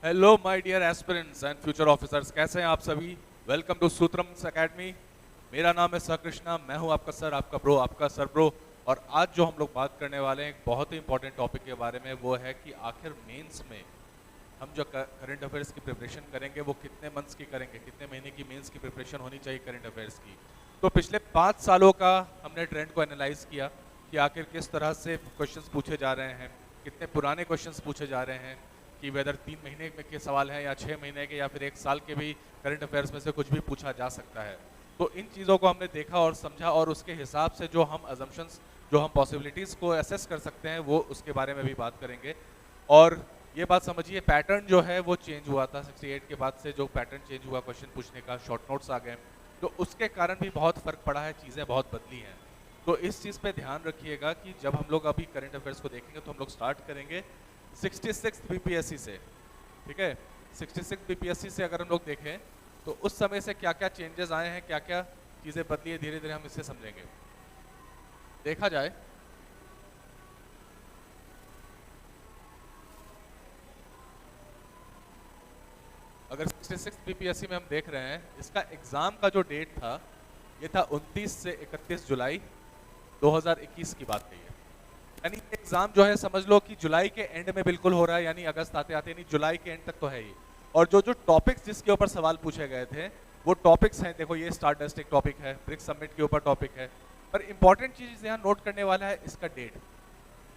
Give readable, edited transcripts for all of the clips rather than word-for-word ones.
Hello my dear aspirants and future officers, कैसे हैं आप सभी। Welcome to Sutram's academy. मेरा नाम है सर कृष्णा, मैं हूं आपका सर, आपका ब्रो, आपका सर ब्रो। और आज जो हम लोग बात करने वाले हैं एक बहुत ही इंपॉर्टेंट टॉपिक के बारे में, वो है कि आखिर मेंस में हम जो करंट अफेयर्स की प्रिपरेशन करेंगे वो कितने मंथ्स की करेंगे, कितने महीने की मेंस की प्रिपरेशन होनी चाहिए करंट अफेयर्स की। तो पिछले 5 सालों का हमने ट्रेंड को एनालाइज किया कि आखिर किस तरह से क्वेश्चंस पूछे जा रहे हैं, कितने पुराने क्वेश्चंस पूछे जा रहे हैं, कि वेदर 3 महीने में के सवाल हैं या 6 महीने के या फिर 1 साल के भी करंट अफेयर्स में से कुछ भी पूछा जा सकता है। तो इन चीज़ों को हमने देखा और समझा, और उसके हिसाब से जो हम अजम्पशंस, जो हम पॉसिबिलिटीज़ को एसेस कर सकते हैं, वो उसके बारे में भी बात करेंगे। और ये बात समझिए, पैटर्न जो है वो चेंज हुआ था 68 के बाद से। जो पैटर्न चेंज हुआ क्वेश्चन पूछने का, शॉर्ट नोट्स आ गए, तो उसके कारण भी बहुत फ़र्क पड़ा है, चीज़ें बहुत बदली हैं। तो इस चीज़ पे ध्यान रखिएगा कि जब हम लोग अभी करंट अफेयर्स को देखेंगे तो हम लोग स्टार्ट करेंगे 66 बीपीएससी से, ठीक है। 66 बीपीएससी से अगर हम लोग देखें तो उस समय से क्या क्या चेंजेस आए हैं, क्या क्या चीज़ें बदली है, धीरे धीरे हम इसे समझेंगे। देखा जाए अगर 66 बीपीएससी में हम देख रहे हैं, इसका एग्ज़ाम का जो डेट था ये था 29 से 31 जुलाई 2021 की बात कही है। यानी एग्जाम जो है समझ लो कि जुलाई के एंड में बिल्कुल हो रहा है, यानी अगस्त आते आते, यानी जुलाई के एंड तक तो है ही। और जो जो टॉपिक्स जिसके ऊपर सवाल पूछे गए थे वो टॉपिक्स हैं, देखो ये स्टारडस्ट एक टॉपिक है, ब्रिक्स समिट के ऊपर टॉपिक है। पर इंपॉर्टेंट चीज यहाँ नोट करने वाला है इसका डेट,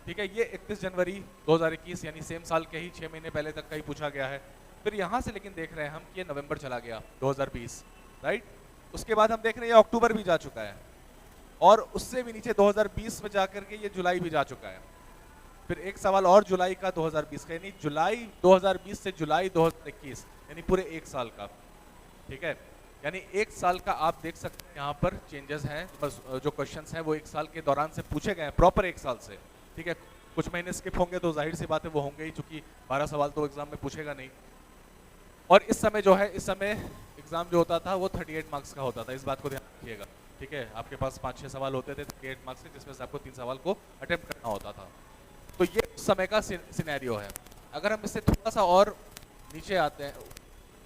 ठीक है। ये 31 जनवरी 2021 यानी सेम साल के ही 6 महीने पहले तक का ही पूछा गया है। फिर यहाँ से लेकिन देख रहे हैं हम कि ये नवंबर चला गया 2020, राइट। उसके बाद हम देख रहे हैं ये अक्टूबर भी जा चुका है, और उससे भी नीचे 2020 में जाकर के ये जुलाई भी जा चुका है। फिर एक सवाल और जुलाई का 2020 का, यानी जुलाई 2020 से जुलाई 2021, यानी पूरे 1 साल का, ठीक है। यानी 1 साल का आप देख सकते हैं यहाँ पर चेंजेस हैं। बस जो क्वेश्चंस हैं वो 1 साल के दौरान से पूछे गए हैं, प्रॉपर 1 साल से, ठीक है। कुछ महीने स्किप होंगे तो जाहिर सी बात है वो होंगे ही, चूंकि 12 सवाल तो एग्जाम में पूछेगा नहीं। और इस समय जो है, इस समय एग्जाम जो होता था वो 38 मार्क्स का होता था, इस बात को ध्यान रखिएगा, ठीक है। आपके पास 5-6 सवाल होते थे 38 मार्क्स के, जिसमें से आपको 3 सवाल को अटेम्प्ट करना होता था। तो ये उस समय का सिनेरियो है। अगर हम इससे थोड़ा सा और नीचे आते हैं,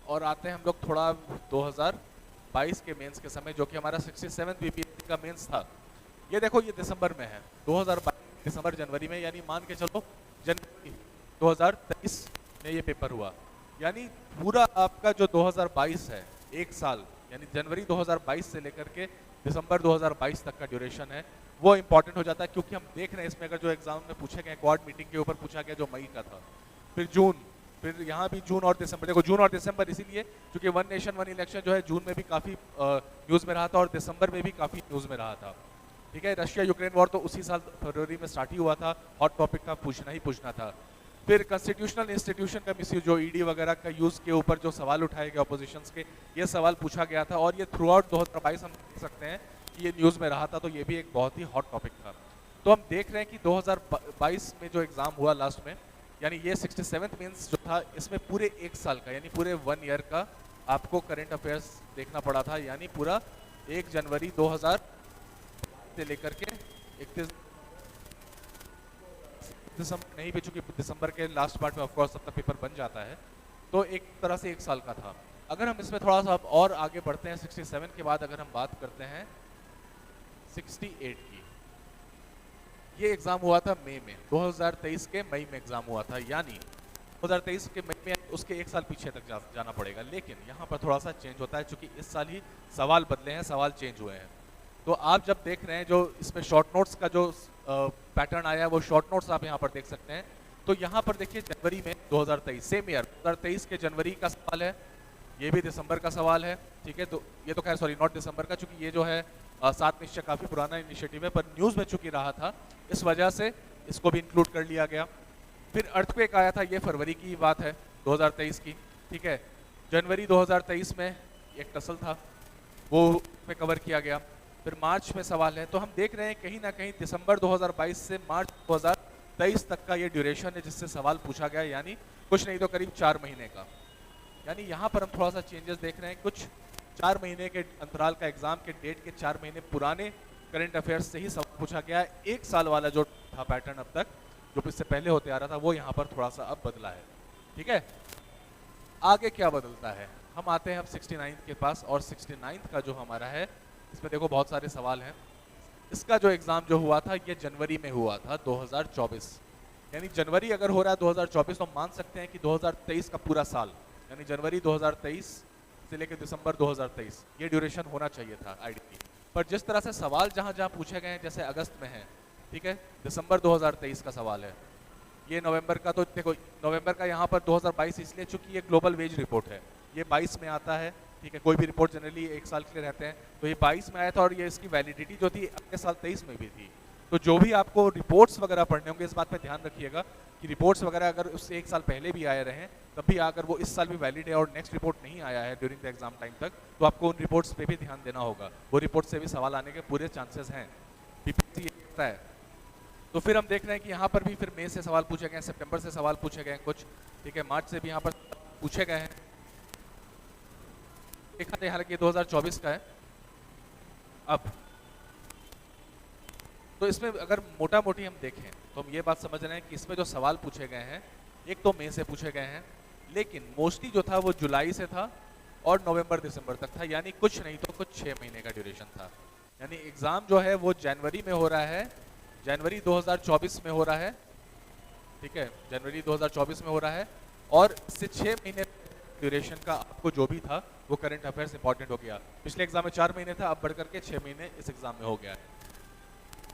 और आते हैं हम लोग थोड़ा 2022 के मेंस के समय, जो कि हमारा 67 बीपीएससी का मेंस था। ये देखो ये दिसंबर में है, 2022 दिसंबर जनवरी में, यानी मान के चलो जनवरी 2023 में ये पेपर हुआ। यानी पूरा आपका जो 2022 है, 1 साल, यानी जनवरी 2022 से लेकर के दिसंबर 2022 तक का ड्यूरेशन है, वो इंपॉर्टेंट हो जाता है। क्योंकि हम देख रहे हैं इसमें अगर जो एग्जाम में पूछे गए, क्वाड मीटिंग के ऊपर पूछा गया जो मई का था, फिर जून, फिर यहाँ भी जून और दिसंबर। देखो जून और दिसंबर इसीलिए क्योंकि वन नेशन वन इलेक्शन जो है जून में भी काफ़ी न्यूज़ में रहा था और दिसंबर में भी काफ़ी न्यूज़ में रहा था, ठीक है। रशिया यूक्रेन वॉर तो उसी साल फरवरी में स्टार्ट ही हुआ था, हॉट टॉपिक का पूछना ही पूछना था। फिर कॉन्स्टिट्यूशनल इंस्टीट्यूशन का मिसयूज, जो ईडी वगैरह का यूज़ के ऊपर जो सवाल उठाए गए अपोजिशंस के, ये सवाल पूछा गया था, और ये थ्रू आउट 2022 हम देख सकते हैं कि ये न्यूज़ में रहा था। तो ये भी एक बहुत ही हॉट टॉपिक था। तो हम देख रहे हैं कि 2022 में जो एग्ज़ाम हुआ लास्ट में, यानी ये 67th मेंस जो था, इसमें पूरे 1 साल का, यानी पूरे 1 ईयर का आपको करंट अफेयर्स देखना पड़ा था। यानी पूरा 1 जनवरी 2000 से लेकर के 31 दिसंबर नहीं भी, चूंकि दिसंबर के लास्ट पार्ट में ऑफकोर्स सबका पेपर बन जाता है, तो एक तरह से 1 साल का था। अगर हम इसमें थोड़ा सा और आगे बढ़ते हैं, 67 के बाद अगर हम बात करते हैं 68 की, ये एग्जाम हुआ था मई में, 2023 के मई में एग्जाम हुआ था। यानी 2023 के मई में, उसके 1 साल पीछे तक जाना पड़ेगा। लेकिन यहाँ पर थोड़ा सा चेंज होता है, क्योंकि इस साल ही सवाल बदले हैं, सवाल चेंज हुए हैं। तो आप जब देख रहे हैं जो इसमें शॉर्ट नोट्स का जो पैटर्न आया है, वो शॉर्ट नोट्स आप यहाँ पर देख सकते हैं। तो यहाँ पर देखिए जनवरी में 2023, सेम ईयर 2023 के जनवरी का सवाल है, ये भी दिसंबर का सवाल है, ठीक है। तो ये तो खैर सॉरी नॉट दिसंबर का, चूंकि ये जो है 7 निश्चय काफ़ी पुराना इनिशिएटिव है, पर न्यूज़ में चूंकि रहा था, इस वजह से इसको भी इंक्लूड कर लिया गया। फिर अर्थक्वेक आया था, ये फरवरी की बात है 2023 की, ठीक है। जनवरी 2023 में एक टसल था, वो पे कवर किया गया। फिर मार्च में सवाल है। तो हम देख रहे हैं कहीं ना कहीं दिसंबर 2022 से मार्च 2023 तक का ये ड्यूरेशन है जिससे सवाल पूछा गया, यानी कुछ नहीं तो करीब 4 महीने का। यानी यहाँ पर हम थोड़ा सा चेंजेस देख रहे हैं, कुछ 4 महीने के अंतराल का, एग्जाम के डेट के 4 महीने पुराने करंट अफेयर्स से ही सवाल पूछा गया है। 1 साल वाला जो था पैटर्न अब तक, जो इससे पहले होते आ रहा था, वो यहाँ पर थोड़ा सा अब बदला है, ठीक है। आगे क्या बदलता है, हम आते हैं अब 69 के पास, और 69 का जो हमारा है इसमें देखो बहुत सारे सवाल हैं। इसका जो एग्ज़ाम जो हुआ था ये जनवरी में हुआ था 2024, यानी जनवरी अगर हो रहा है 2024 तो हम मान सकते हैं कि 2023 का पूरा साल, यानी जनवरी 2023 से लेकर दिसंबर 2023 ये ड्यूरेशन होना चाहिए था आईडीपी। पर जिस तरह से सवाल जहाँ जहाँ पूछे गए हैं, जैसे अगस्त में है, ठीक है, दिसंबर 2023 का सवाल है, ये नवंबर का, तो देखो नवंबर का यहाँ पर 2022 इसलिए चूंकि ये ग्लोबल वेज रिपोर्ट है, ये 22 में आता है, ठीक है, कोई भी रिपोर्ट जनरली एक साल के लिए रहते हैं, तो ये 22 में आया था और ये इसकी वैलिडिटी जो थी अगले साल 23 में भी थी। तो जो भी आपको रिपोर्ट्स वगैरह पढ़ने होंगे इस बात पे ध्यान रखिएगा कि रिपोर्ट्स वगैरह अगर उससे एक साल पहले भी आए रहे तब भी अगर वो इस साल भी वैलिड है और नेक्स्ट रिपोर्ट नहीं आया है ड्यूरिंग द एग्जाम टाइम तक, तो आपको उन रिपोर्ट्स पे भी ध्यान देना होगा, वो रिपोर्ट से भी सवाल आने के पूरे चांसेस हैं, पीपीसी कहता है। तो फिर हम देख रहे हैं कि यहाँ पर भी फिर मई से सवाल पूछे गए हैं, सितंबर से सवाल पूछे गए हैं कुछ, ठीक है, मार्च से भी यहाँ पर पूछे गए हैं, देखा था, हालांकि 2024 का है। अब तो इसमें अगर मोटा मोटी हम देखें तो हम ये बात समझ रहे हैं कि इसमें जो सवाल पूछे गए हैं एक तो मई से पूछे गए हैं, लेकिन मोस्टली जो था वो जुलाई से था और नवंबर दिसंबर तक था, यानी कुछ नहीं तो कुछ 6 महीने का ड्यूरेशन था। यानी एग्जाम जो है वो जनवरी में हो रहा है, जनवरी 2024 में हो रहा है, ठीक है, जनवरी 2024 में हो रहा है, और इससे 6 महीने ड्यूरेशन का आपको जो भी था वो करंट अफेयर्स इंपॉर्टेंट हो गया। पिछले एग्जाम में 4 महीने था, अब बढ़ करके 6 महीने इस एग्जाम में हो गया है,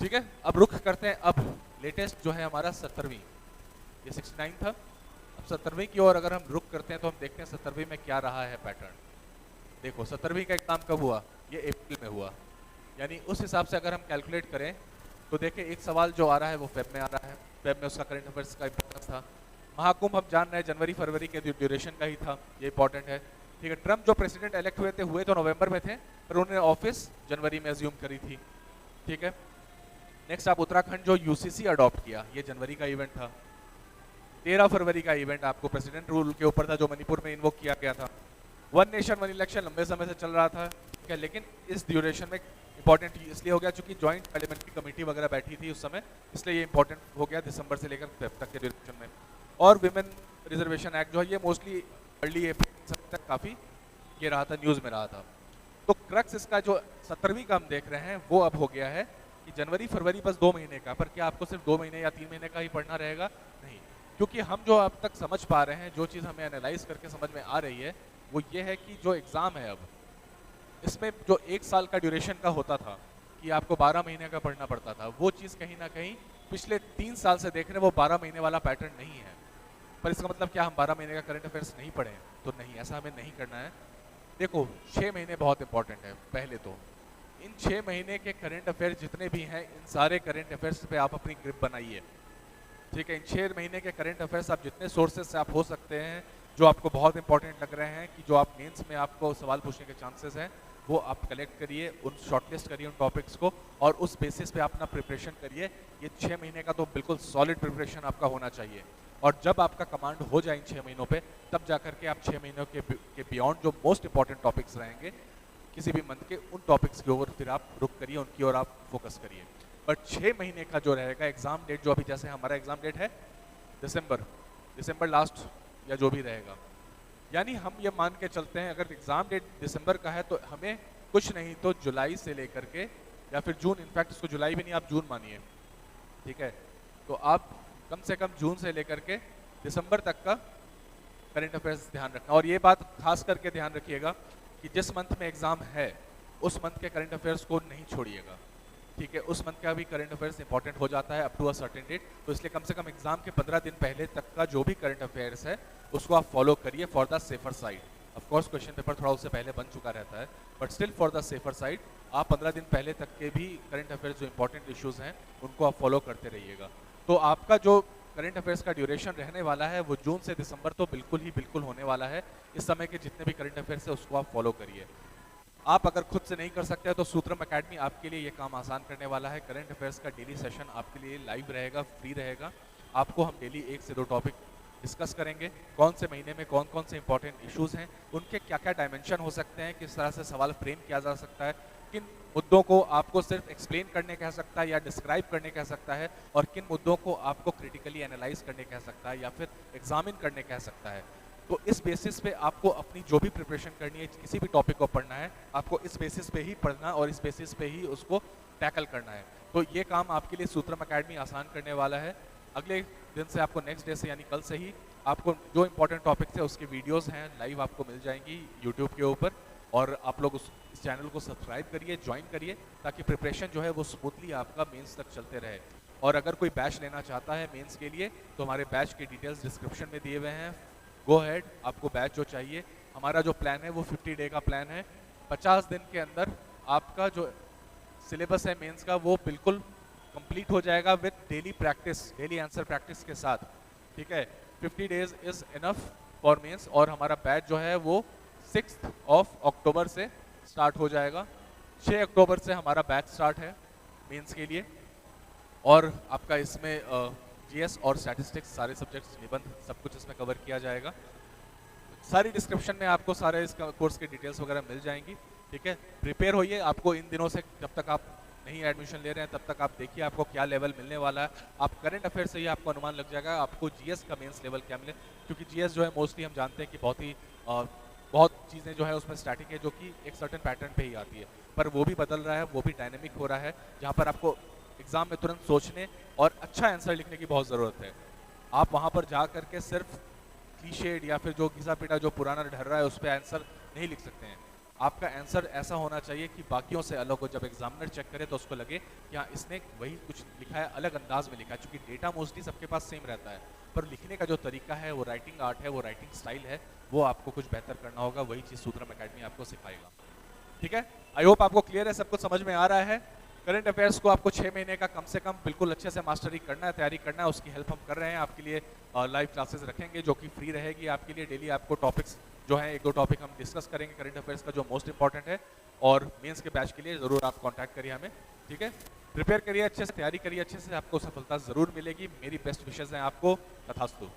ठीक है। अब रुख करते हैं अब लेटेस्ट जो है हमारा 17वीं, ये 69 था, अब 17वीं की ओर अगर हम रुख करते हैं तो हम देखते हैं 17वीं में क्या रहा है पैटर्न। देखो 17वीं का एग्जाम कब हुआ, ये अप्रैल में हुआ, यानी उस हिसाब से अगर हम कैलकुलेट करें तो देखिए एक सवाल जो आ रहा है वो फेब में आ रहा है, फेब में उसका करंट अफेयर्स का इंपॉर्टेंस था। महाकुंभ हम जान रहे हैं जनवरी फरवरी के ड्यूरेशन का ही था, ये इंपॉर्टेंट है, ठीक है। ट्रम्प जो प्रेसिडेंट इलेक्ट हुए तो नवंबर में थे, पर उन्होंने ऑफिस जनवरी में अज्यूम करी थी, ठीक है। नेक्स्ट आप उत्तराखंड जो यूसीसी अडॉप्ट किया, ये जनवरी का इवेंट था। 13 फरवरी का इवेंट आपको प्रेसिडेंट रूल के ऊपर था जो मणिपुर में इन्वोक किया गया था। वन नेशन वन इलेक्शन लंबे समय से चल रहा था, ठीक है, लेकिन इस ड्यूरेशन में इंपॉर्टेंट इसलिए हो गया क्योंकि ज्वाइंट पार्लियामेंट्री कमेटी वगैरह बैठी थी उस समय, इसलिए ये इंपॉर्टेंट हो गया दिसंबर से लेकर फेब तक के ड्यूरेशन में। और विमेन रिजर्वेशन एक्ट जो है ये मोस्टली अर्ली अप्रैल तक काफ़ी ये रहा था, न्यूज़ में रहा था। तो क्रक्स इसका जो 17वीं का हम देख रहे हैं वो अब हो गया है कि जनवरी फरवरी बस 2 महीने का, पर क्या आपको सिर्फ 2 महीने या 3 महीने का ही पढ़ना रहेगा? नहीं, क्योंकि हम जो अब तक समझ पा रहे हैं, जो चीज़ हमें एनालाइज करके समझ में आ रही है वो ये है कि जो एग्ज़ाम है अब इसमें जो 1 साल का ड्यूरेशन का होता था कि आपको 12 महीने का पढ़ना पड़ता था, वो चीज़ कहीं ना कहीं पिछले 3 साल से देख रहे हैं वो 12 महीने वाला पैटर्न नहीं है। पर इसका मतलब क्या हम 12 महीने का करंट अफेयर्स नहीं पढ़ें? तो नहीं, ऐसा हमें नहीं करना है। देखो 6 महीने बहुत इंपॉर्टेंट है। पहले तो इन 6 महीने के करंट अफेयर्स जितने भी हैं इन सारे करंट अफेयर्स पे आप अपनी ग्रिप बनाइए, ठीक है। इन 6 महीने के करंट अफेयर्स आप जितने सोर्सेज से आप हो सकते हैं जो आपको बहुत इंपॉर्टेंट लग रहे हैं कि जो आप मेंस में आपको सवाल पूछने के चांसेस हैं वो आप कलेक्ट करिए, उन शॉर्टलिस्ट करिए उन टॉपिक्स को और उस बेसिस पे अपना प्रिपरेशन करिए। ये 6 महीने का तो बिल्कुल सॉलिड प्रिपरेशन आपका होना चाहिए और जब आपका कमांड हो जाए इन 6 महीनों पे तब जाकर के आप 6 महीनों के बियॉन्ड जो मोस्ट इंपॉर्टेंट टॉपिक्स रहेंगे किसी भी मंथ के उन टॉपिक्स के ऊपर फिर आप रुक करिए, उनकी ओर आप फोकस करिए। बट 6 महीने का जो रहेगा एग्जाम डेट, जो अभी जैसे हमारा एग्जाम डेट है दिसंबर लास्ट या जो भी रहेगा, यानी हम ये मान के चलते हैं अगर एग्जाम डेट दिसंबर का है तो हमें कुछ नहीं तो जुलाई से लेकर के या फिर जून, इनफैक्ट इसको जुलाई भी नहीं आप जून मानिए, ठीक है। तो आप कम से कम जून से लेकर के दिसंबर तक का करंट अफेयर्स ध्यान रखना। और ये बात खास करके ध्यान रखिएगा कि जिस मंथ में एग्जाम है उस मंथ के करंट अफेयर्स को नहीं छोड़िएगा, ठीक है। उस मंथ का भी करंट अफेयर्स इंपॉर्टेंट हो जाता है up to a certain date, तो इसलिए कम से कम एग्जाम के 15 दिन पहले तक का जो भी करंट अफेयर्स है उसको आप फॉलो करिए for the safer side. Of course question paper थोड़ा उससे पहले बन चुका रहता है, but still for the safer side आप 15 दिन पहले तक के भी करंट अफेयर्स जो इंपॉर्टेंट इश्यूज हैं उनको आप फॉलो करते रहिएगा। तो आपका जो करंट अफेयर्स का ड्यूरेशन रहने वाला है वो जून से दिसंबर तो बिल्कुल ही बिल्कुल होने वाला है। इस समय के जितने भी करंट अफेयर्स है उसको आप फॉलो करिए। आप अगर खुद से नहीं कर सकते हैं तो सूत्रम एकेडमी आपके लिए ये काम आसान करने वाला है। करंट अफेयर्स का डेली सेशन आपके लिए लाइव रहेगा, फ्री रहेगा। आपको हम डेली 1 से 2 टॉपिक डिस्कस करेंगे, कौन से महीने में कौन कौन से इंपॉर्टेंट इश्यूज हैं, उनके क्या क्या डायमेंशन हो सकते हैं, किस तरह से सवाल फ्रेम किया जा सकता है, किन मुद्दों को आपको सिर्फ एक्सप्लेन करने कह सकता है या डिस्क्राइब करने कह सकता है और किन मुद्दों को आपको क्रिटिकली एनालाइज करने कह सकता है या फिर एग्जामिन करने कह सकता है। तो इस बेसिस पे आपको अपनी जो भी प्रिपरेशन करनी है, किसी भी टॉपिक को पढ़ना है, आपको इस बेसिस पे ही पढ़ना और इस बेसिस पे ही उसको टैकल करना है। तो ये काम आपके लिए सूत्रम एकेडमी आसान करने वाला है। अगले दिन से आपको नेक्स्ट डे से यानी कल से ही आपको जो इंपॉर्टेंट टॉपिक्स है उसके वीडियोस हैं लाइव आपको मिल जाएंगी यूट्यूब के ऊपर, और आप लोग इस चैनल को सब्सक्राइब करिए, ज्वाइन करिए, ताकि प्रिपरेशन जो है वो स्मूथली आपका मेंस तक चलते रहे। और अगर कोई बैच लेना चाहता है मेंस के लिए तो हमारे बैच के डिटेल्स डिस्क्रिप्शन में दिए हुए हैं। गो हेड, आपको बैच जो चाहिए, हमारा जो प्लान है वो 50 डे का प्लान है। 50 दिन के अंदर आपका जो सिलेबस है मेंस का वो बिल्कुल कंप्लीट हो जाएगा with daily practice, daily answer practice के साथ, ठीक है। 50 days is enough for mains. और हमारा बैच जो है वो 6 अक्टूबर से स्टार्ट हो जाएगा। 6 अक्टूबर से हमारा बैच स्टार्ट है मेंस के लिए। और आपका इसमें जीएस और स्टैटिस्टिक्स सारे सब्जेक्ट्स, निबंध, सब कुछ इसमें कवर किया जाएगा। सारी डिस्क्रिप्शन में आपको सारे इस कोर्स की डिटेल्स वगैरह मिल जाएंगी, ठीक है। प्रिपेयर होइए, आपको इन दिनों से, जब तक आप नहीं एडमिशन ले रहे हैं तब तक आप देखिए आपको क्या लेवल मिलने वाला है। आप करंट अफेयर से ही आपको अनुमान लग जाएगा आपको जीएस का मेंस लेवल क्या मिले, क्योंकि जीएस जो है मोस्टली हम जानते हैं कि बहुत चीज़ें जो है उसमें स्टैटिक है, जो कि एक सर्टेन पैटर्न पे ही आती है, पर वो भी बदल रहा है, वो भी डायनेमिक हो रहा है, जहाँ पर आपको एग्जाम में तुरंत सोचने और अच्छा आंसर लिखने की बहुत ज़रूरत है। आप वहाँ पर जा करके सिर्फ क्लीशेड या फिर जो घिसा पिटा जो पुराना ढर रहा है उस पर आंसर नहीं लिख सकते हैं। आपका आंसर ऐसा होना चाहिए कि बाकियों से अलग हो, जब एग्जामिनर चेक करे तो उसको लगे कि हाँ इसने वही कुछ लिखा है, अलग अंदाज में लिखा है। क्योंकि डेटा मोस्टली सबके पास सेम रहता है, पर लिखने का जो तरीका है, वो राइटिंग आर्ट है, वो राइटिंग स्टाइल है, वो आपको कुछ बेहतर करना होगा। वही चीज़ सूत्रम एकेडमी आपको सिखाएगा, ठीक है। आई होप आपको क्लियर है, सब कुछ समझ में आ रहा है। करंट अफेयर्स को आपको 6 महीने का कम से कम बिल्कुल अच्छे से मास्टरी करना है, तैयारी करना है, उसकी हेल्प हम कर रहे हैं। आपके लिए लाइव क्लासेस रखेंगे जो कि फ्री रहेगी आपके लिए। डेली आपको टॉपिक्स जो है, 1-2 टॉपिक हम डिस्कस करेंगे करंट अफेयर्स का, जो मोस्ट इंपॉर्टेंट है। और मेंस के बैच के लिए ज़रूर आप कॉन्टैक्ट करिए हमें, ठीक है। प्रिपेयर करिए अच्छे से, तैयारी करिए अच्छे से, आपको सफलता ज़रूर मिलेगी। मेरी बेस्ट विशेज़ हैं आपको। तथास्तु।